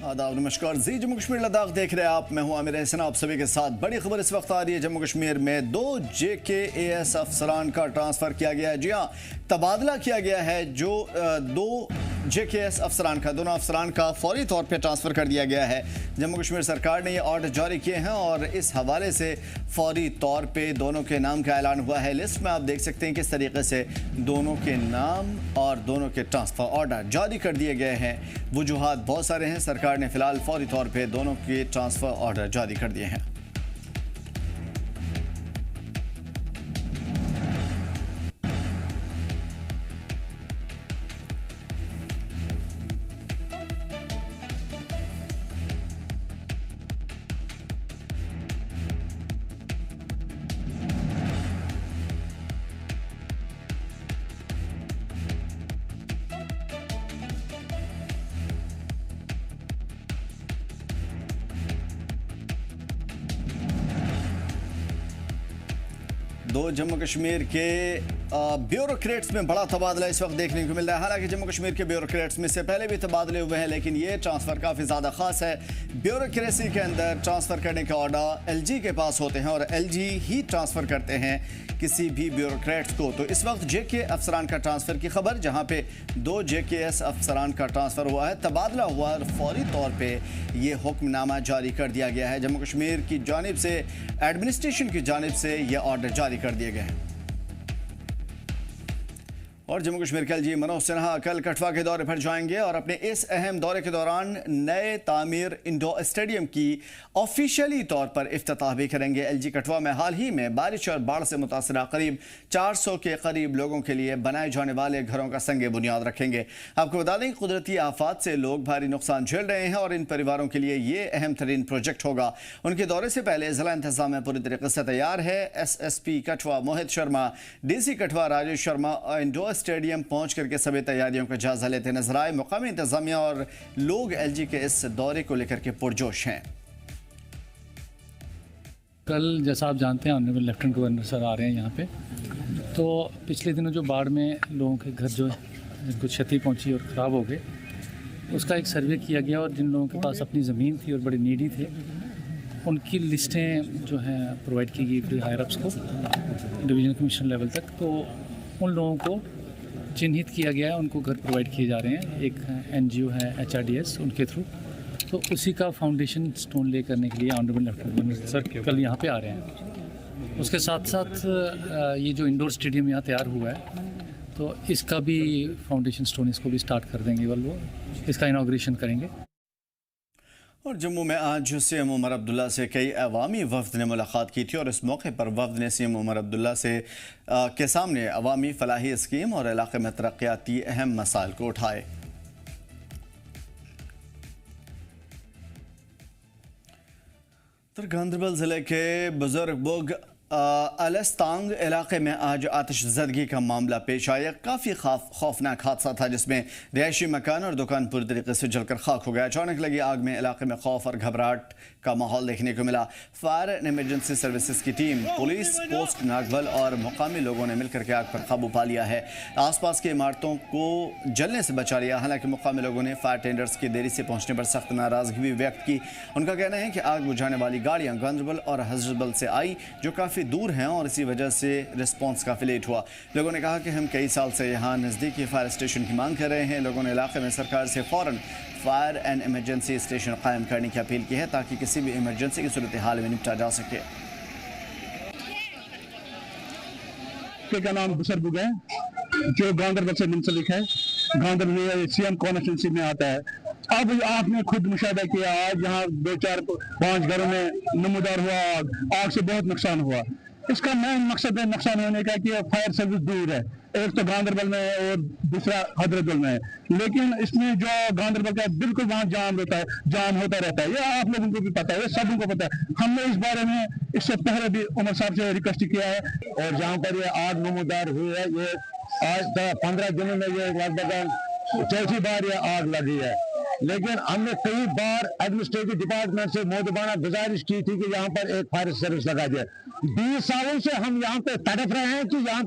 आदाब नमस्कार। जी जम्मू कश्मीर लद्दाख देख रहे हैं आप। मैं हूं आमिर एहसन, आप सभी के साथ बड़ी खबर इस वक्त आ रही है। जम्मू कश्मीर में 2 JKAS अफसरान का ट्रांसफ़र किया गया है। जी हाँ, तबादला किया गया है। जो 2 JKAS अफसरान का, दोनों अफसरान का फौरी तौर पर ट्रांसफ़र कर दिया गया है। जम्मू कश्मीर सरकार ने ये ऑर्डर जारी किए हैं और इस हवाले से फौरी तौर पे दोनों के नाम का ऐलान हुआ है। लिस्ट में आप देख सकते हैं किस तरीके से दोनों के नाम और दोनों के ट्रांसफ़र ऑर्डर जारी कर दिए गए हैं। वजूहात बहुत सारे हैं। सरकार ने फिलहाल फौरी तौर पे दोनों के ट्रांसफ़र ऑर्डर जारी कर दिए हैं। दो जम्मू कश्मीर के ब्यूरोक्रेट्स में बड़ा तबादला इस वक्त देखने को मिल रहा है। हालांकि जम्मू कश्मीर के ब्यूरोक्रेट्स में से पहले भी तबादले हुए हैं, लेकिन ये ट्रांसफ़र काफ़ी ज़्यादा ख़ास है। ब्यूरोक्रेसी के अंदर ट्रांसफ़र करने का ऑर्डर LG के पास होते हैं और LG ही ट्रांसफ़र करते हैं किसी भी ब्यूरोक्रेट्स को। तो इस वक्त JK अफसरान का ट्रांसफ़र की खबर, जहाँ पे 2 JKS अफसरान का ट्रांसफ़र हुआ है, तबादला हुआ और फौरी तौर पे ये हुक्मनामा जारी कर दिया गया है। जम्मू कश्मीर की जानिब से, एडमिनिस्ट्रेशन की जानिब से ये ऑर्डर जारी कर दिए गए हैं। और जम्मू कश्मीर के LG मनोज सिन्हा कल कठवा के दौरे पर जाएंगे और अपने इस अहम दौरे के दौरान नए तामीर इंडोर स्टेडियम की ऑफिशियली तौर पर इफ्तिताह भी करेंगे। LG कठवा में हाल ही में बारिश और बाढ़ से मुतासरा करीब 400 के करीब लोगों के लिए बनाए जाने वाले घरों का संगे बुनियाद रखेंगे। आपको बता दें, कुदरती आफात से लोग भारी नुकसान झेल रहे हैं और इन परिवारों के लिए ये अहम तरीन प्रोजेक्ट होगा। उनके दौरे से पहले जिला इंतजामिया पूरी तरीके से तैयार है। SSP कठवा मोहित शर्मा, DC कठवा राजेश शर्मा इंडोर स्टेडियम पहुंच करके सभी तैयारियों का जायजा लेते नजर आए। मुकामी इंतजामिया और लोग LG के इस दौरे को लेकर के पुरजोश हैं। कल जैसा आप जानते हैं ऑनरेबल लेफ्टिनेंट गवर्नर सर आ रहे हैं यहाँ पे। तो पिछले दिनों जो बाढ़ में लोगों के घर जो जिनको क्षति पहुँची और ख़राब हो गए, उसका एक सर्वे किया गया और जिन लोगों के पास अपनी ज़मीन थी और बड़े नीडी थे, उनकी लिस्टें जो हैं प्रोवाइड की गई थी हायर अप्स को, डिवीज़न कमिश्नर लेवल तक। तो उन लोगों को चिन्हित किया गया है, उनको घर प्रोवाइड किए जा रहे हैं। एक NGO है HRDS, उनके थ्रू। तो उसी का फाउंडेशन स्टोन ले करने के लिए ऑनरेबल लेफ्टिनेंट गवर्नर सर कल यहाँ पे आ रहे हैं। उसके साथ साथ ये जो इंडोर स्टेडियम यहाँ तैयार हुआ है, तो इसका भी फाउंडेशन स्टोन इसको भी स्टार्ट कर देंगे, वो इसका इनाग्रेशन करेंगे। और जम्मू में आज CM उमर अब्दुल्ला से कई अवामी वफ्द ने मुलाकात की थी और इस मौके पर वफ्द ने CM उमर अब्दुल्ला से के सामने अवामी फलाही स्कीम और इलाके में तरक्याती अहम मसाइल को उठाए। गांदरबल ज़िले के बुजुर्ग अलस्तांग इलाके में आज आतिशज़दगी का मामला पेश आया। काफ़ी खौफनाक हादसा था जिसमें रिहायशी मकान और दुकान पूरी तरीके से जलकर खाक हो गया। अचानक लगी आग में इलाके में खौफ और घबराहट का माहौल देखने को मिला। फायर एंड इमरजेंसी सर्विसेज की टीम, पुलिस, पोस्ट नागवल और मुकामी लोगों ने मिलकर के आग पर काबू पा लिया है। आसपास की इमारतों को जलने से बचा लिया। हालांकि मुकामी लोगों ने फायर टेंडर्स की देरी से पहुंचने पर सख्त नाराजगी भी व्यक्त की। उनका कहना है कि आग बुझाने वाली गाड़ियां गांदरबल और हजरतबल से आई, जो काफ़ी दूर हैं और इसी वजह से रिस्पांस काफ़ी लेट हुआ। लोगों ने कहा कि हम कई साल से यहाँ नज़दीकी फायर स्टेशन की मांग कर रहे हैं। लोगों ने इलाके में सरकार से फ़ौरन फायर एंड इमरजेंसी स्टेशन कायम करने की अपील की है ताकि किसी भी इमरजेंसी की सूरत हाल में निपटा जा सके। का नाम बुजुर्ग है जो गांदरबल से मुंसलिक है। गांदरबल CM कॉन्स्टिट्यूंसी में आता है। अब आपने खुद मुशाहिदा किया, आज यहाँ 2, 4, 5 घरों में नमूदार हुआ आग से बहुत नुकसान हुआ। इसका मेन मकसद है नुकसान होने का कि फायर सर्विस दूर है, एक तो गांदरबल में है और दूसरा हजरतबल में है। लेकिन इसमें जो गांदरबल का बिल्कुल वहाँ जाम होता रहता है, ये आप लोगों को भी पता है, ये सब को पता है। हमने इस बारे में इससे पहले भी उमर साहब से रिक्वेस्ट किया है। और जहाँ पर ये आग नमूदार हुई है, ये आज 15 दिनों में ये लगभग चौथी बार ये आग लगी है। लेकिन हमने कई बार एडमिनिस्ट्रेटिव डिपार्टमेंट से मोदबाना गुजारिश की थी कि यहाँ पर एक फायर सर्विस लगा दिया। 20 सालों से हम यहाँ पे तड़प रहे हैं कि यहाँ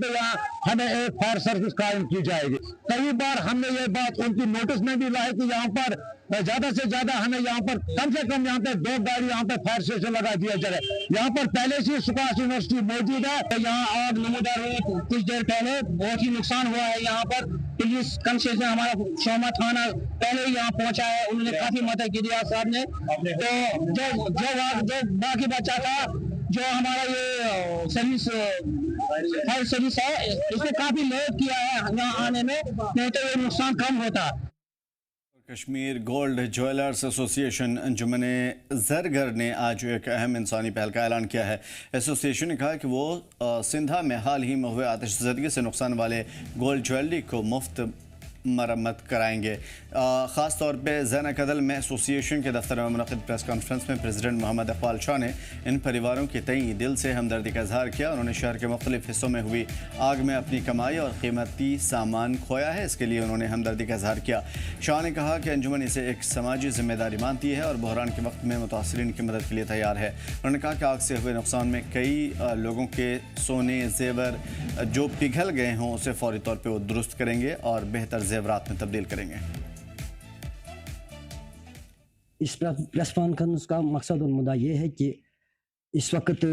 हमें एक फायर सर्विस कायम की जाएगी। कई बार हमने ये बात उनकी नोटिस में भी लाई कि यहाँ पर ज्यादा से ज्यादा हमें यहाँ पर कम से कम यहाँ पे 2 गाड़ी यहाँ पे फायर स्टेशन लगा दिया जाए। यहाँ पर पहले से सुभाष यूनिवर्सिटी मौजूद है, तो यहाँ आग नमूदार हुई कुछ देर पहले, बहुत ही नुकसान हुआ है। यहाँ पर पुलिस कम से हमारा शोमा थाना पहले ही यहाँ पहुंचा है, उन्होंने काफी मदद की रियाज साहब ने। तो जो बाकी बचा था, जो हमारा ये सर्विस फायर सर्विस है, इसने काफी मदद किया है यहाँ आने में, नहीं तो ये नुकसान कम होता। कश्मीर गोल्ड ज्वेलर्स एसोसिएशन अंजुमन जरगर ने आज एक अहम इंसानी पहल का ऐलान किया है। एसोसिएशन ने कहा कि वो सिंधा में हाल ही में हुए आतिशज़दगी से नुकसान वाले गोल्ड ज्वेलरी को मुफ्त मरम्मत कराएंगे। ख़ास तौर पे ज़ैन कदल में एसोसिएशन के दफ्तर में मुनक़िद प्रेस कॉन्फ्रेंस में प्रेसिडेंट मोहम्मद इकबाल शाह ने इन परिवारों के तई दिल से हमदर्दी का इजहार किया। उन्होंने शहर के मुख्तलिफ हिस्सों में हुई आग में अपनी कमाई और कीमती सामान खोया है, इसके लिए उन्होंने हमदर्दी का इजहार किया। शाह ने कहा कि अंजुमन इसे एक समाजी जिम्मेदारी मानती है और बहरान के वक्त में मुतासरीन की मदद के लिए तैयार है। उन्होंने कहा कि आग से हुए नुकसान में कई लोगों के सोने जेवर जो पिघल गए हों उसे फौरी तौर पर वो दुरुस्त करेंगे और बेहतर जेवरात में तब्दील करेंगे। इस प्रेस कॉन्फ्रेंस का मकसद और मुद्दा ये है कि इस वक्त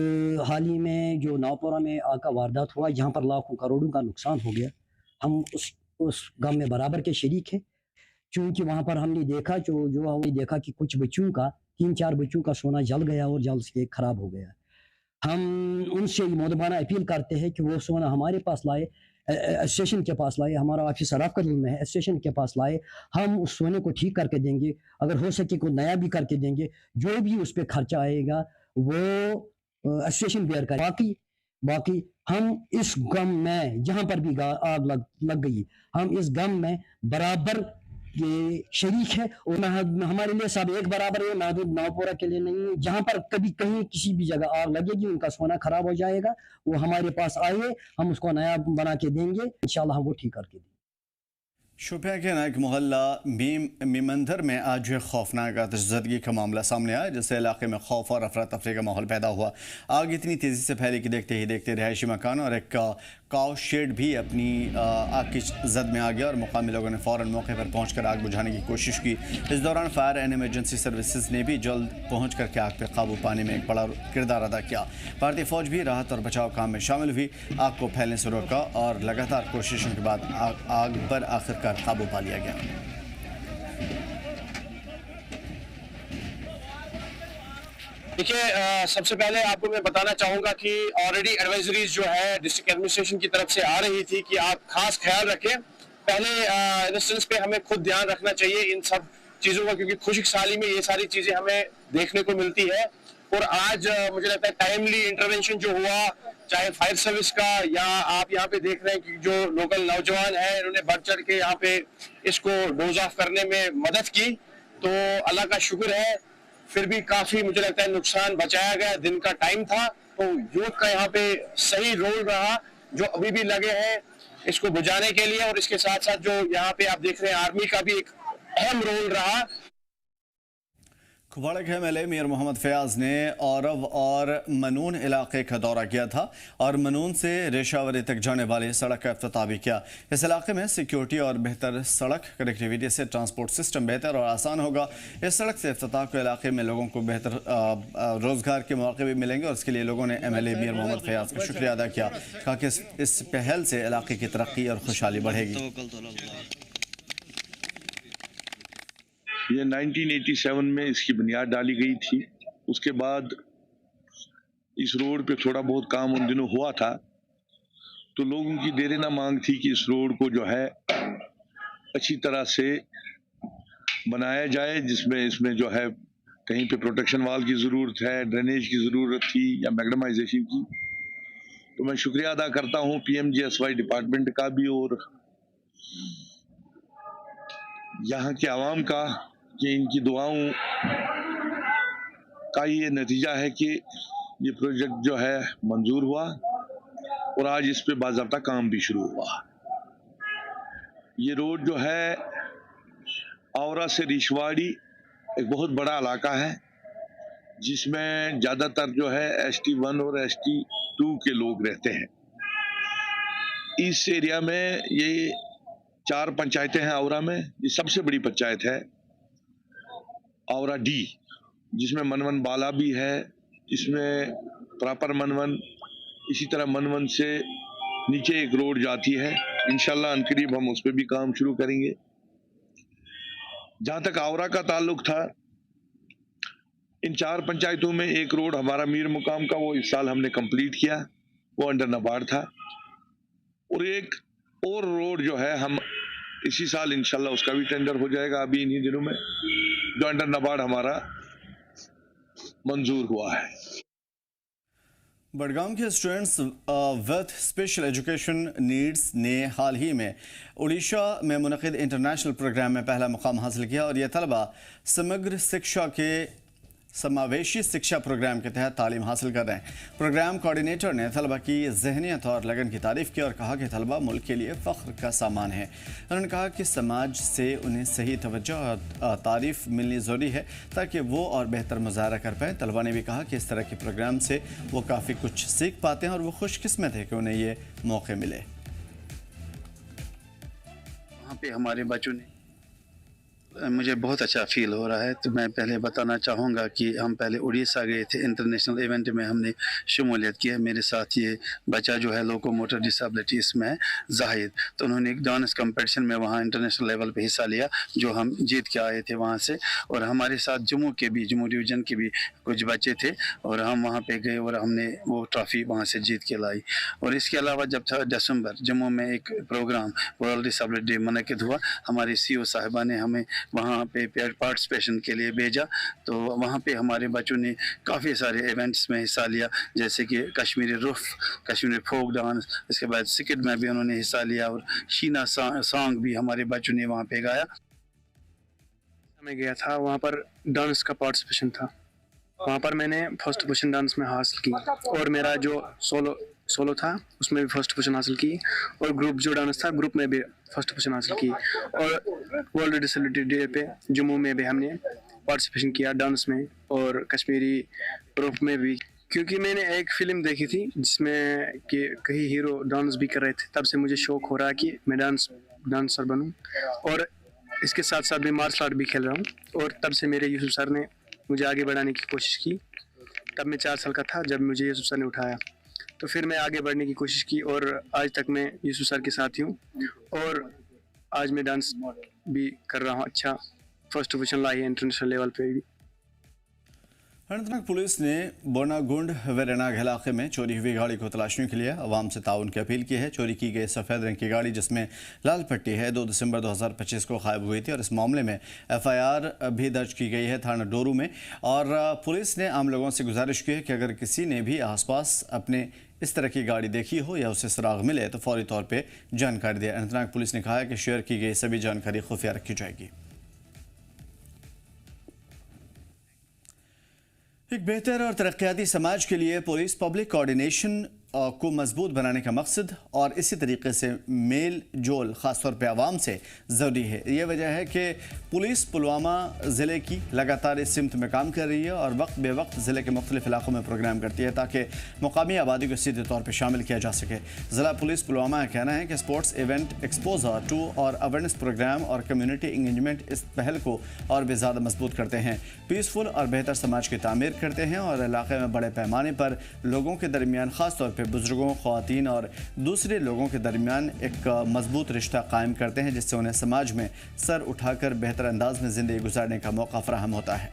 हाल ही में जो नावपुरा में आग का वारदात हुआ, जहाँ पर लाखों करोड़ों का नुकसान हो गया, हम उस गम में बराबर के शरीक हैं। क्योंकि वहाँ पर हमने देखा जो हमने देखा कि कुछ बच्चों का 3-4 बच्चों का सोना जल गया और जल से खराब हो गया। हम उनसे मोदबाना अपील करते हैं कि वो सोना हमारे पास लाए, स्टेशन के पास लाए, हमारा ऑफिस रावकदल में है, स्टेशन के पास लाए। हम उस सोने को ठीक करके देंगे, अगर हो सके कोई नया भी करके देंगे। जो भी उस पर खर्चा आएगा वो स्टेशन बेयर करें। बाकी हम इस गम में, जहाँ पर भी आग लग गई, हम इस गम में बराबर ये शरीक है। और हमारे लिए सब एक बराबर है, महदूद नावपुरा के लिए नहीं है। जहाँ पर कभी कहीं किसी भी जगह आग लगेगी, उनका सोना खराब हो जाएगा, वो हमारे पास आए, हम उसको नया बना के देंगे, इंशाल्लाह हम वो ठीक करके देंगे। शोपियां के नायक मोहल्ला मीमंदर में आज खौफनाक आतिशज़दगी का मामला सामने आया, जिससे इलाके में खौफ और अफरा तफरी का माहौल पैदा हुआ। आग इतनी तेज़ी से फैली कि देखते ही देखते रिहायशी मकान और एक काउ शेड भी अपनी आग की जद में आ गया और मुकामी लोगों ने फ़ौरन मौके पर पहुंचकर आग बुझाने की कोशिश की। इस दौरान फायर एंड इमरजेंसी सर्विसेज ने भी जल्द पहुँच करके आग पर काबू पाने में एक बड़ा किरदार अदा किया। भारतीय फ़ौज भी राहत और बचाव काम में शामिल हुई, आग को फैलने से रोका और लगातार कोशिशों के बाद आग पर आखिरकार काबू पा लिया गया। देखिए, सबसे पहले आपको मैं बताना चाहूंगा कि ऑलरेडी एडवाइजरीज जो है डिस्ट्रिक्ट एडमिनिस्ट्रेशन की तरफ से आ रही थी कि आप खास ख्याल रखें। पहले इंस्टेंस पे हमें खुद ध्यान रखना चाहिए इन सब चीज़ों का, क्योंकि खुशक साली में ये सारी चीज़ें हमें देखने को मिलती है। और आज मुझे लगता है टाइमली इंटरवेंशन जो हुआ, चाहे फायर सर्विस का या आप यहाँ पे देख रहे हैं कि जो लोकल नौजवान है, इन्होंने बढ़ चढ़ के यहाँ पे इसको डोज ऑफ करने में मदद की, तो अल्लाह का शुक्र है। फिर भी काफी मुझे लगता है नुकसान बचाया गया। दिन का टाइम था, तो यूथ का यहाँ पे सही रोल रहा, जो अभी भी लगे हैं इसको बुझाने के लिए। और इसके साथ साथ जो यहाँ पे आप देख रहे हैं, आर्मी का भी एक अहम रोल रहा। कुपवाड़ा के एमएलए मीर मोहम्मद फयाज ने औरव और मनून इलाके का दौरा किया था और मनून से रेशावरी तक जाने वाली सड़क का इफ्तिताह भी किया। इस इलाके में सिक्योरिटी और बेहतर सड़क कनेक्टिविटी से ट्रांसपोर्ट सिस्टम बेहतर और आसान होगा। इस सड़क से इफ्तिताह को इलाके में लोगों को बेहतर रोजगार के मौके भी मिलेंगे और इसके लिए लोगों ने एमएलए मीर मोहम्मद फयाज का शुक्रिया अदा किया। कहा कि इस पहल से इलाके की तरक्की और खुशहाली बढ़ेगी। ये 1987 में इसकी बुनियाद डाली गई थी। उसके बाद इस रोड पे थोड़ा बहुत काम उन दिनों हुआ था, तो लोगों की देर ना मांग थी कि इस रोड को जो है अच्छी तरह से बनाया जाए, जिसमें इसमें जो है कहीं पे प्रोटेक्शन वाल की ज़रूरत है, ड्रेनेज की ज़रूरत थी या मैग्नेमाइजेशन की। तो मैं शुक्रिया अदा करता हूँ PMGSY डिपार्टमेंट का भी और यहाँ के आवाम का, कि इनकी दुआओं का ये नतीजा है कि ये प्रोजेक्ट जो है मंजूर हुआ और आज इस पे बाज़ाब्ता काम भी शुरू हुआ। ये रोड जो है औरा से रिशवाड़ी एक बहुत बड़ा इलाका है जिसमें ज़्यादातर जो है ST1 और ST2 के लोग रहते हैं। इस एरिया में ये 4 पंचायतें हैं औरा में। ये सबसे बड़ी पंचायत है औरा D, जिसमें मनवन बाला भी है, इसमें प्रॉपर मनवन, इसी तरह मनवन से नीचे एक रोड जाती है। इंशाल्लाह अनकरीब हम उस पर भी काम शुरू करेंगे। जहाँ तक औरा का ताल्लुक था, इन 4 पंचायतों में एक रोड हमारा मीर मुकाम का वो इस साल हमने कंप्लीट किया, वो अंडर नाबार्ड था। और एक और रोड जो है हम इसी साल इंशाल्लाह उसका भी टेंडर हो जाएगा अभी इन्हीं दिनों में, जो अंडर नाबार्ड हमारा मंजूर हुआ है। बडगाम के students with special education needs ने हाल ही में उड़ीसा में मुनक़िद इंटरनेशनल प्रोग्राम में पहला मुकाम हासिल किया और यह तलबा समग्र शिक्षा के समावेशी शिक्षा प्रोग्राम के तहत तालीम हासिल कर रहे हैं। प्रोग्राम कोऑर्डिनेटर ने तलबा की जहनियत और लगन की तारीफ़ की और कहा कि तलबा मुल्क के लिए फ़ख्र का सामान है। उन्होंने कहा कि समाज से उन्हें सही तवज्जो और तारीफ़ मिलनी ज़रूरी है ताकि वो और बेहतर मुज़ाहरा कर पाएँ। तलबा ने भी कहा कि इस तरह के प्रोग्राम से वो काफ़ी कुछ सीख पाते हैं और वो खुशकिस्मत है कि उन्हें ये मौके मिले। वहाँ पे हमारे बच्चों ने मुझे बहुत अच्छा फील हो रहा है। तो मैं पहले बताना चाहूँगा कि हम पहले उड़ीसा गए थे, इंटरनेशनल इवेंट में हमने शमूलियत की है। मेरे साथ ये बच्चा जो है लोकोमोटर डिसेबिलिटीज़ में है, जाहिद, तो उन्होंने एक डांस कंपटीशन में वहाँ इंटरनेशनल लेवल पे हिस्सा लिया जो हम जीत के आए थे वहाँ से। और हमारे साथ जम्मू डिवीज़न के भी कुछ बच्चे थे और हम वहाँ पर गए और हमने वो ट्रॉफ़ी वहाँ से जीत के लाई। और इसके अलावा जब 3 दिसंबर जम्मू में एक प्रोग्राम वर्ल्ड डिसेबिलिटी डे मुनक़िद हुआ, हमारी CO साहिबा ने हमें वहाँ पे पार्टिसिपेशन के लिए भेजा। तो वहाँ पे हमारे बच्चों ने काफ़ी सारे इवेंट्स में हिस्सा लिया, जैसे कि कश्मीरी रुफ, कश्मीरी फोक डांस, इसके बाद सिकिट में भी उन्होंने हिस्सा लिया और शीना सॉन्ग भी हमारे बच्चों ने वहाँ पे गाया। मैं गया था, वहाँ पर डांस का पार्टिसिपेशन था, वहाँ पर मैंने फर्स्ट पोजीशन डांस में हासिल की और मेरा जो सोलो था उसमें भी फर्स्ट पोजीशन हासिल की और ग्रुप जो डांस था ग्रुप में भी फर्स्ट पोजीशन हासिल की। और वर्ल्ड डिसेबिलिटी डे पे जम्मू में भी हमने पार्टिसिपेशन किया डांस में और कश्मीरी ग्रुप में भी, क्योंकि मैंने एक फ़िल्म देखी थी जिसमें कि कई हीरो डांस भी कर रहे थे। तब से मुझे शौक़ हो रहा है कि मैं डांसर बनूं और इसके साथ साथ मैं मार्शल आर्ट भी खेल रहा हूं। और तब से मेरे यूसुफ सर ने मुझे आगे बढ़ाने की कोशिश की। तब मैं 4 साल का था जब मुझे यूसुफ सर ने उठाया, तो फिर मैं आगे बढ़ने की कोशिश की और आज तक मैं यूसुफ सर के साथ ही हूँ और आज मैं डांस भी कर रहा हूँ। अच्छा फर्स्ट पोजीशन लाई है इंटरनेशनल लेवल पे भी। अनंतनाग पुलिस ने बोनागुंड वेरेनाग इलाके में चोरी हुई गाड़ी को तलाशने के लिए अवाम से ताउन की अपील की है। चोरी की गई सफ़ेद रंग की गाड़ी जिसमें लाल पट्टी है 2 दिसंबर 2025 को गायब हुई थी और इस मामले में FIR भी दर्ज की गई है थाना डोरू में। और पुलिस ने आम लोगों से गुजारिश की है कि अगर किसी ने भी आसपास अपने इस तरह की गाड़ी देखी हो या उसे सुराग मिले तो फौरी तौर पर जानकारी दे। अनंतनाग पुलिस ने कहा है कि शेयर की गई सभी जानकारी खुफिया रखी जाएगी। एक बेहतर और तरक्याती समाज के लिए पुलिस पब्लिक कोऑर्डिनेशन को मजबूत बनाने का मकसद और इसी तरीके से मेल जोल ख़ासतौर पर आवाम से ज़रूरी है। ये वजह है कि पुलिस पुलवामा ज़िले की लगातार इस सिमत में काम कर रही है और वक्त बे वक्त ज़िले के मुख्तलिफ इलाकों में प्रोग्राम करती है ताकि मुकामी आबादी को सीधे तौर पर शामिल किया जा सके। ज़िला पुलिस पुलवामा का कहना है कि स्पोर्ट्स इवेंट, एक्सपोजर टू और अवेयरनेस प्रोग्राम और कम्युनिटी इंगेजमेंट इस पहल को और भी ज़्यादा मजबूत करते हैं, पीसफुल और बेहतर समाज की तामीर करते हैं और इलाके में बड़े पैमाने पर लोगों के दरमियान ख़ासतौर पर बुजुर्गों, ख़वातीन और दूसरे लोगों के दरमियान एक मजबूत रिश्ता कायम करते हैं जिससे उन्हें समाज में सर उठाकर बेहतर अंदाज में ज़िंदगी गुजारने का मौका फराहम होता है।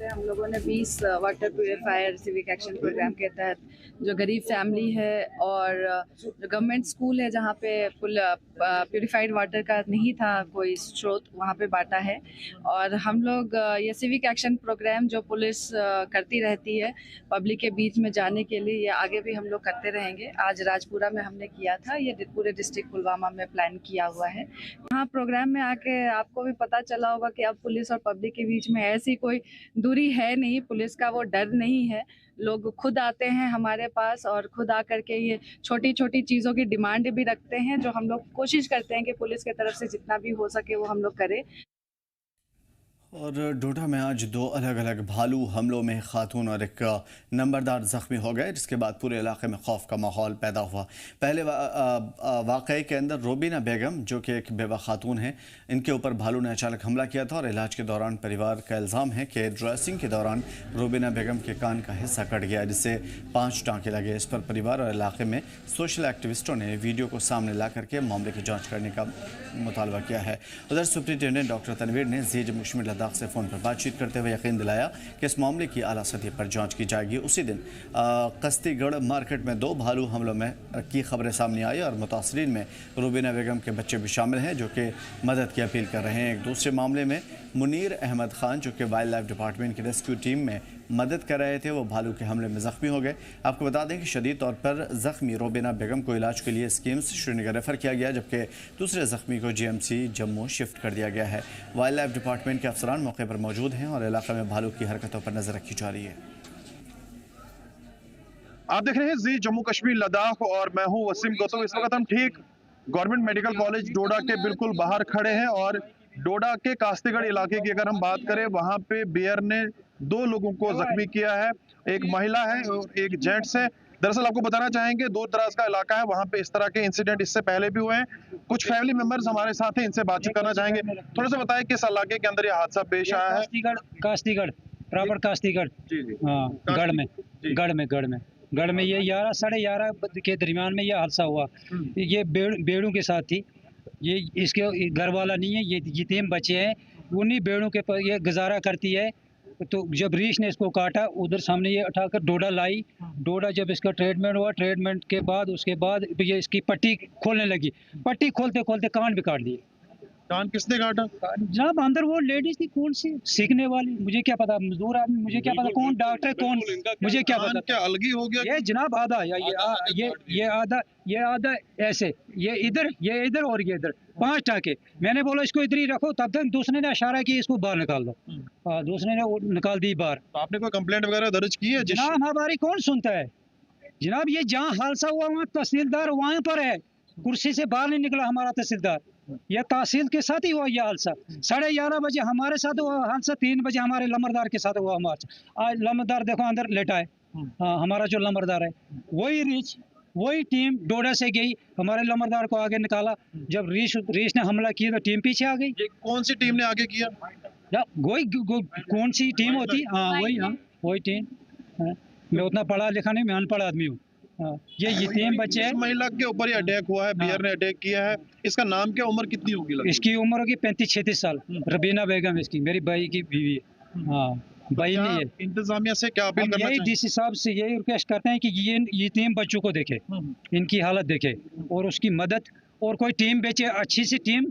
हम लोगों ने 20 water purifier civic action programme के तहत जो गरीब फैमिली है और जो गवर्नमेंट स्कूल है जहाँ पे प्यूरीफाइड वाटर का नहीं था कोई स्रोत, वहाँ पे बांटा है। और हम लोग ये सिविक एक्शन प्रोग्राम जो पुलिस करती रहती है पब्लिक के बीच में जाने के लिए, ये आगे भी हम लोग करते रहेंगे। आज राजपुरा में हमने किया था, ये पूरे डिस्ट्रिक्ट पुलवामा में प्लान किया हुआ है। यहाँ प्रोग्राम में आके आपको भी पता चला होगा कि अब पुलिस और पब्लिक के बीच में ऐसी कोई दूरी है नहीं, पुलिस का वो डर नहीं है। लोग खुद आते हैं हमारे पास और खुद आकर के ये छोटी छोटी चीज़ों की डिमांड भी रखते हैं, जो हम लोग कोशिश करते हैं कि पुलिस की तरफ से जितना भी हो सके वो हम लोग करें। और डोडा में आज 2 अलग अलग भालू हमलों में खातून और एक नंबरदार जख्मी हो गए, जिसके बाद पूरे इलाके में खौफ का माहौल पैदा हुआ। पहले वाक़े के अंदर रोबीना बेगम, जो कि एक बेवा खातून हैं, इनके ऊपर भालू ने अचानक हमला किया था और इलाज के दौरान परिवार का इल्ज़ाम है कि ड्रेसिंग के दौरान रोबीना बेगम के कान का हिस्सा कट गया, जिससे 5 टाँके लगे। इस पर परिवार और इलाके में सोशल एक्टिविस्टों ने वीडियो को सामने ला करके मामले की जाँच करने का मुतालबा किया है। उधर सुप्रिंटेंडेंट डॉक्टर तनवीर ने ज़ी जम्मू कश्मीर लद्दाख से फ़ोन पर बातचीत करते हुए यकीन दिलाया कि इस मामले की आला सतह पर जांच की जाएगी। उसी दिन कस्तीगढ़ मार्केट में 2 भालू हमलों में की खबरें सामने आई और मुतासरीन में रुबीना बेगम के बच्चे भी शामिल हैं, जो कि मदद की अपील कर रहे हैं। एक दूसरे मामले में मुनीर अहमद खान, जो कि वाइल्ड लाइफ डिपार्टमेंट की रेस्क्यू टीम में मदद कर रहे थे, वो भालू के हमले में ज़ख्मी हो गए। आपको बता दें कि शदीद तौर पर ज़ख्मी रोबीना बेगम को इलाज के लिए स्कीम्स श्रीनगर रेफ़र किया गया, जबकि दूसरे ज़ख्मी को GMC जम्मू शिफ्ट कर दिया गया है। वाइल्ड लाइफ डिपार्टमेंट के अफसरान मौके पर मौजूद हैं और इलाके में भालू की हरकतों पर नज़र रखी जा रही है। आप देख रहे हैं जी जम्मू कश्मीर लद्दाख और मैं हूं वसीम गौतम। इस वक्त हम ठीक गवर्नमेंट मेडिकल कॉलेज डोडा के बिल्कुल बाहर खड़े हैं और डोडा के कास्तीगढ़ इलाके की अगर हम बात करें, वहां पे बेयर ने 2 लोगों को जख्मी किया है, एक महिला है और एक जेंट्स है। दरअसल आपको बताना चाहेंगे, दूर दराज का इलाका है, वहां पे इस तरह के इंसिडेंट इससे पहले भी हुए हैं। कुछ फैमिली मेंबर्स हमारे साथ हैं, इनसे बातचीत करना चाहेंगे। थोड़ा सा बताएं किस इलाके के अंदर ये हादसा पेश आया है। कास्तीगढ़ प्रॉपर कास्तीगढ़, हाँ, गढ़ में ये 11 साढ़े 11 के दरमियान में ये हादसा हुआ। ये बेड़ों के साथ थी, ये इसके घर वाला नहीं है, ये यतीम बच्चे हैं, उन्हीं बेड़ों के पर ये गुजारा करती है। तो जब रीछ ने इसको काटा, उधर सामने ये उठाकर डोडा लाई। डोडा जब इसका ट्रीटमेंट हुआ, ट्रीटमेंट के बाद उसके बाद ये इसकी पट्टी खोलने लगी। पट्टी खोलते खोलते कान भी काट दिए। कान किसने काटा? जनाब अंदर वो लेडीज थी, कौन सी सीखने वाली, मुझे क्या पता, मजदूर आदमी, मुझे क्या पता कौन डॉक्टर कौन, मुझे क्या पता। क्या अलग ही हो गया? ये जनाब आधा ये आधा ऐसे, ये इधर और ये इधर 5 टाँके। मैंने बोला इसको इधर ही रखो, तब तक दूसरे ने इशारा किया इसको बाहर निकाल दो। दूसरे ने निकाल दी बाहर। तो आपने कोई कंप्लेंट वगैरह दर्ज की है? जनाब हमारी कौन सुनता है जनाब, ये जहाँ हादसा हुआ वहाँ तहसीलदार वहाँ पर है, कुर्सी से बाहर नहीं निकला हमारा तहसीलदार। यह तहसील के साथ ही हुआ यह हादसा। 11:30 बजे हमारे साथ हुआ हादसा, 3 बजे हमारे लंबरदार के साथ हुआ हमारा। आज लंबरदार देखो अंदर लेटा है, हमारा जो लंबरदार है, वही टीम डोडा से गई, हमारे लंबरदार को आगे निकाला। जब रीछ ने हमला किया तो टीम पीछे आ गई। ये कौन सी टीम ने आगे किया? कौन सी टीम होती? वही टीम। मैं उतना पढ़ा लिखा नहीं, मैं अनपढ़ आदमी हूँ। ये यतीम बच्चे हैं। महिला के ऊपर ये अटैक हुआ है, बियर ने अटैक किया है। इसका नाम क्या, उम्र कितनी होगी? इसकी उम्र होगी 35-36 साल। रबीना बेगम इसकी, मेरी भाई की बीवी है। हाँ, भाई नहीं है। इंतजामिया से क्या अपील करना चाहिए? DC साहब से यही रिक्वेस्ट करते हैं कि ये यतीम बच्चों को देखे, इनकी हालत देखे और उसकी मदद, और कोई टीम बेचे, अच्छी सी टीम,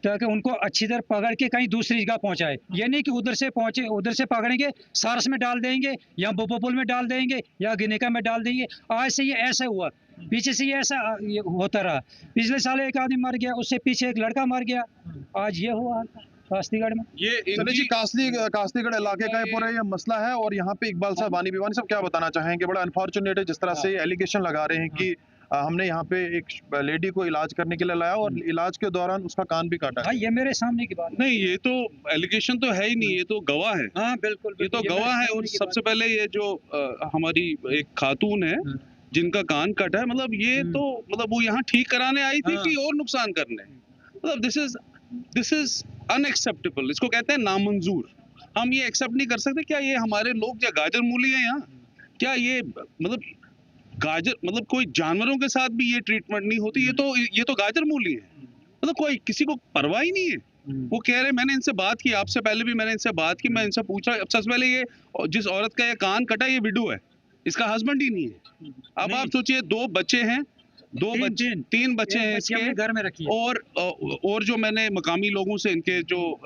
ताकि उनको अच्छी तरह पकड़ के कहीं दूसरी जगह पहुंचाए। ये नहीं कि उधर से पहुंचे, उधर से पकड़ेंगे, सारस में डाल देंगे या बोपोपुल में डाल देंगे या गिनेका में डाल देंगे। आज से ये ऐसा हुआ, पीछे से ये ऐसा होता रहा। पिछले साल एक आदमी मर गया, उससे पीछे एक लड़का मर गया, आज ये हुआ कास्तीगढ़ में। जी कास्तीगढ़ इलाके का पूरा ये मसला है और यहाँ पे इकबाल साहब, वानी भिवानी साहब क्या बताना चाहेंगे? बड़ा अनफॉर्चुनेट है जिस तरह से एलिगेशन लगा रहे हैं कि हमने यहाँ पे एक लेडी को इलाज करने के लिए लाया और इलाज के दौरान उसका कान भी काटा। हाँ, ये मेरे सामने की बात नहीं, ये तो एलिगेशन तो है ही नहीं, ये तो गवाह है। हाँ बिल्कुल, ये तो गवाह है। और सबसे पहले ये जो हमारी एक खातून है जिनका कान कटा है, मतलब ये तो मतलब वो यहाँ ठीक कराने आई थी कि और नुकसान करने, मतलब दिस इज अनएक्सेप्टेबल। इसको कहते हैं नामंजूर। हम ये एक्सेप्ट नहीं कर सकते। क्या ये हमारे लोग क्या गाजर मूली है यहाँ? क्या ये मतलब कोई जानवरों के साथ भी ये ट्रीटमेंट नहीं होती? ये तो गाजर मूली है, मतलब कोई किसी को परवाह ही नहीं है। वो कह रहे, मैंने इनसे बात की, आपसे पहले भी मैंने इनसे बात की, मैं इनसे पूछा। सबसे पहले ये जिस औरत का ये कान कटा, ये विडो है, इसका हस्बैंड ही नहीं है। अब आप सोचिए, 2 बच्चे हैं, 3 बच्चे हैं इसके घर में रखी। और जो मैंने मकामी लोगों से इनके जो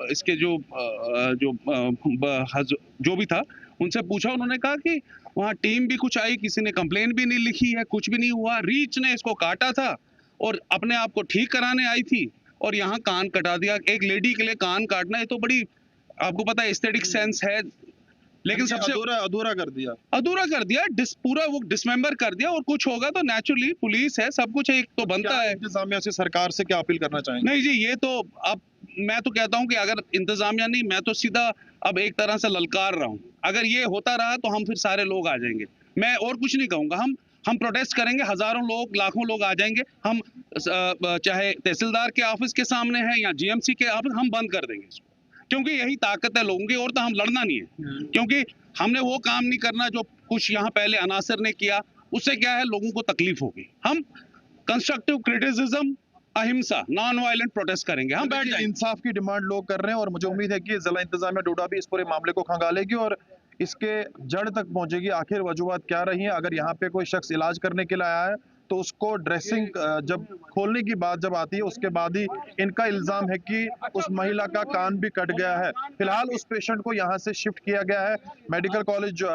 भी था उनसे पूछा, उन्होंने कहा कि वहाँ टीम भी कुछ आई, किसी ने कंप्लेन भी नहीं लिखी है, कुछ भी नहीं हुआ। रीच ने इसको काटा था और अपने आप को ठीक कराने आई थी और यहाँ कान कटा दिया। एक लेडी के लिए कान काटना, ये तो बड़ी, आपको पता है, एस्थेटिक सेंस है। लेकिन सबसे अधूरा कर दिया, पूरा वो डिसमेंबर कर दिया। और कुछ होगा तो नेचुरली पुलिस है, सब कुछ एक तो बनता है। इंतजामिया से सरकार से क्या अपील करना चाहेंगे? नहीं जी, ये तो अब मैं तो कहता हूं कि अगर इंतजामिया नहीं, मैं तो सीधा अब एक तरह से ललकार रहा हूं। अगर ये होता रहा तो हम फिर सारे लोग आ जाएंगे। मैं और कुछ नहीं कहूंगा। हम प्रोटेस्ट करेंगे, हजारों लोग, लाखों लोग आ जाएंगे। हम चाहे तहसीलदार के ऑफिस के सामने है या जीएमसी के ऑफिस, हम बंद कर देंगे इसको, क्योंकि यही ताकत है लोगों की। और तो हम लड़ना नहीं है, क्योंकि हमने वो काम नहीं करना जो कुछ यहाँ पहले अनासर ने किया। उससे क्या है, लोगों को तकलीफ होगी। हम कंस्ट्रक्टिव क्रिटिसिज्म, अहिंसा, नॉन वायलेंट प्रोटेस्ट करेंगे। हम बैठ जाएंगे। इंसाफ की डिमांड लोग कर रहे हैं और मुझे उम्मीद है कि जिला इंतजामिया डोडा भी इस पूरे मामले को खंगालेगी और इसके जड़ तक पहुंचेगी। आखिर वजूहत क्या रही है? अगर यहाँ पे कोई शख्स इलाज करने के लिए आया है तो उसको ड्रेसिंग जब खोलने की बात जब आती है, उसके बाद ही इनका इल्जाम है कि उस महिला का कान भी कट गया है। फिलहाल उस पेशेंट को यहाँ से शिफ्ट किया गया है, मेडिकल कॉलेज जो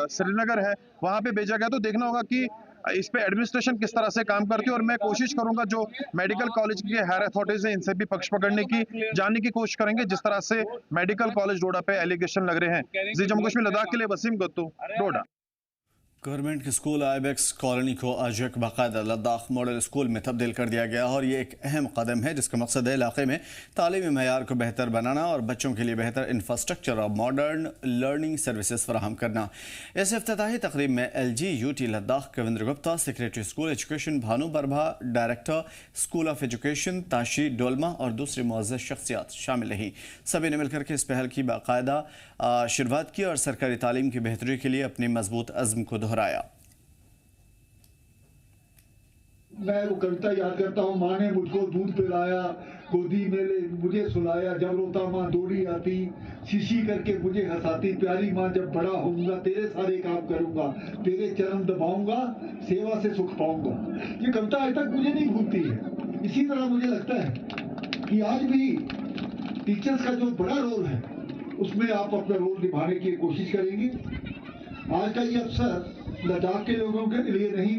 श्रीनगर है वहाँ पे भेजा गया। तो देखना होगा कि इस पे एडमिनिस्ट्रेशन किस तरह से काम करती है। और मैं कोशिश करूंगा जो मेडिकल कॉलेज की हायर अथॉरिटीज है इनसे भी पक्ष पकड़ने की, जानने की कोशिश करेंगे जिस तरह से मेडिकल कॉलेज डोडा पे एलिगेशन लग रहे हैं। जी जम्मू कश्मीर लद्दाख के लिए वसीम गत्तू, डोडा। गवर्नमेंट के स्कूल आईबेक्स कॉलोनी को आज एक बाकायदा लद्दाख मॉडल स्कूल में तब्दील कर दिया गया और ये एक अहम कदम है जिसका मकसद है इलाके में तालीमी मयार को बेहतर बनाना और बच्चों के लिए बेहतर इंफ्रास्ट्रक्चर और मॉडर्न लर्निंग सर्विसेज फराहम करना। इस इफ्तिताही तकरीब में LGUT Ladakh Kavinder Gupta, secretary school education Bhanu Barbha, director school of education Tashi Dolma और दूसरी मुअज़्ज़ज़ शख्सियात शामिल रहीं। सभी ने मिलकर के इस पहल की बाकायदा शुरुआत की और सरकारी तालीम की बेहतरी के लिए अपनी मजबूत अज़्म को दोहराया। मैं वो कविता याद करता हूँ, माँ ने मुझको दूध पिलाया, गोदी में ले मुझे सुलाया, जब रोता माँ दौड़ी आती, शीशी करके मुझे हंसाती, प्यारी माँ जब बड़ा होऊंगा तेरे सारे काम करूंगा, तेरे चरण दबाऊंगा, सेवा से सुख पाऊंगा। ये कविता आज तक मुझे नहीं भूलती है। इसी तरह मुझे लगता है कि आज भी टीचर्स का जो बड़ा रोल है उसमें आप अपना रोल निभाने की कोशिश करेंगे। आज का ये अवसर लद्दाख के लोगों के लिए नहीं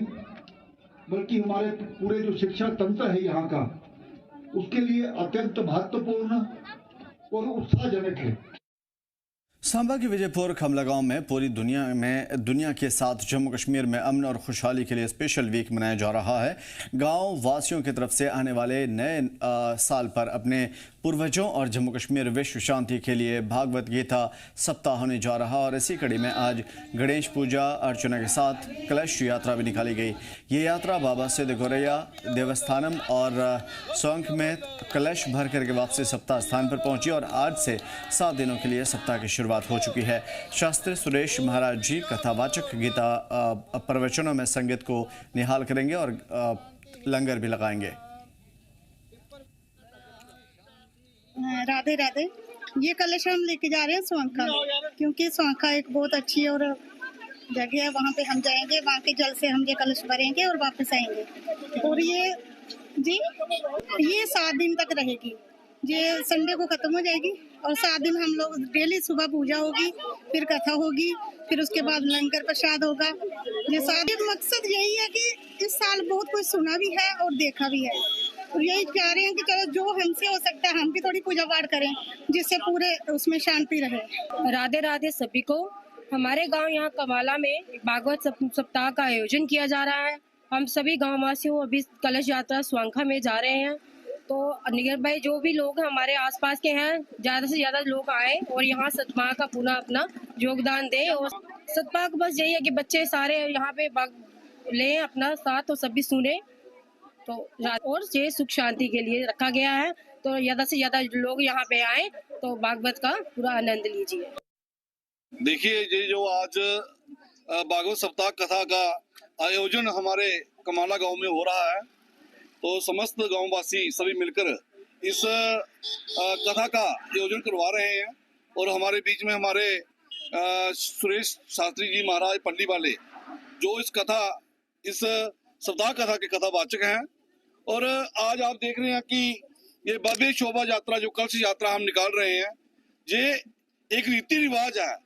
बल्कि हमारे पूरे जो शिक्षा तंत्र है यहाँ का, उसके लिए अत्यंत महत्वपूर्ण और उत्साहजनक है। सांबा के विजयपुर खमला गांव में पूरी दुनिया के साथ जम्मू कश्मीर में अमन और खुशहाली के लिए स्पेशल वीक मनाया जा रहा है। गांव वासियों की तरफ से आने वाले नए साल पर अपने पूर्वजों और जम्मू कश्मीर विश्व शांति के लिए भागवत गीता सप्ताह होने जा रहा और इसी कड़ी में आज गणेश पूजा अर्चना के साथ कलश यात्रा भी निकाली गई। ये यात्रा बाबा सिद्ध गोरैया देवस्थानम और सोंख में कलश भर करके वापसी सप्ताह स्थान पर पहुंची और आज से 7 दिनों के लिए सप्ताह की शुरुआत हो चुकी है। शास्त्री सुरेश महाराज जी कथावाचक गीता प्रवचनों में संगीत को निहाल करेंगे और लंगर भी लगाएंगे। राधे राधे। ये कलश हम लेके जा रहे हैं स्वांखा, क्योंकि स्वांखा एक बहुत अच्छी और जगह है। वहाँ पे हम जाएंगे, वहाँ के जल से हम ये कलश भरेंगे और वापस आएंगे। और ये 7 दिन तक रहेगी। ये संडे को खत्म हो जाएगी और 7 दिन हम लोग डेली सुबह पूजा होगी, फिर कथा होगी, फिर उसके बाद लंगर प्रसाद होगा। ये सारे मकसद यही है कि इस साल बहुत कुछ सुना भी है और देखा भी है और यही चाह रहे हैं कि चलो जो हमसे हो सकता है हम भी थोड़ी पूजा पाठ करें जिससे पूरे उसमें शांति रहे। राधे राधे सभी को। हमारे गांव यहाँ कमाला में भागवत सप्ताह का आयोजन किया जा रहा है। हम सभी गाँव वासियों अभी कलश यात्रा स्वांखा में जा रहे हैं। तो नियर भाई जो भी लोग हमारे आसपास के हैं, ज़्यादा से ज़्यादा लोग आए और यहाँ सतमाह का पूरा अपना योगदान दें। और सतमाह का बस यही है कि बच्चे सारे यहाँ पे लें अपना साथ और सभी सुने। तो और ये सुख शांति के लिए रखा गया है, तो ज़्यादा से ज़्यादा लोग यहाँ पे आए तो भागवत का पूरा आनंद लीजिए। देखिए, ये जो आज भागवत सप्ताह कथा का आयोजन हमारे कमाला गांव में हो रहा है, तो समस्त गांववासी सभी मिलकर इस कथा का आयोजन करवा रहे हैं। और हमारे बीच में हमारे सुरेश शास्त्री जी महाराज पंडी वाले जो इस सप्ताह कथा के कथावाचक हैं। और आज आप देख रहे हैं कि ये भव्य शोभा यात्रा जो कलश यात्रा हम निकाल रहे हैं, ये एक रीति रिवाज है।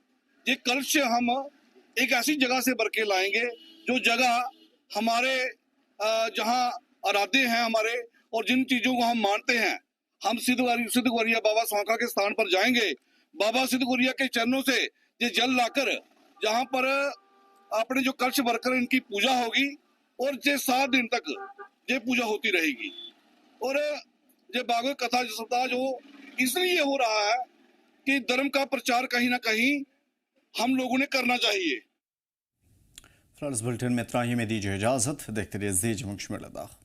ये कलश हम एक ऐसी जगह से भर के लाएंगे जो जगह हमारे जहाँ आराध्य हैं हमारे और जिन चीजों को हम मानते हैं। हम सिद्ध गौरिया बाबा स्वांखा के स्थान पर जाएंगे, बाबा सिद्ध गौरिया के चरणों से ये जल लाकर जहाँ पर अपने जो कलश भरकर इनकी पूजा होगी और ये 7 दिन तक ये पूजा होती रहेगी। और ये भागवत कथा जो सप्ताह जो इसलिए हो रहा है कि धर्म का प्रचार कहीं ना कहीं हम लोगों ने करना चाहिए। फ्रांस बुलेटिन में इतना ही में दीजिए इजाजत। देखते रहिए ज़ी जमुक शुमेर लद्दाख।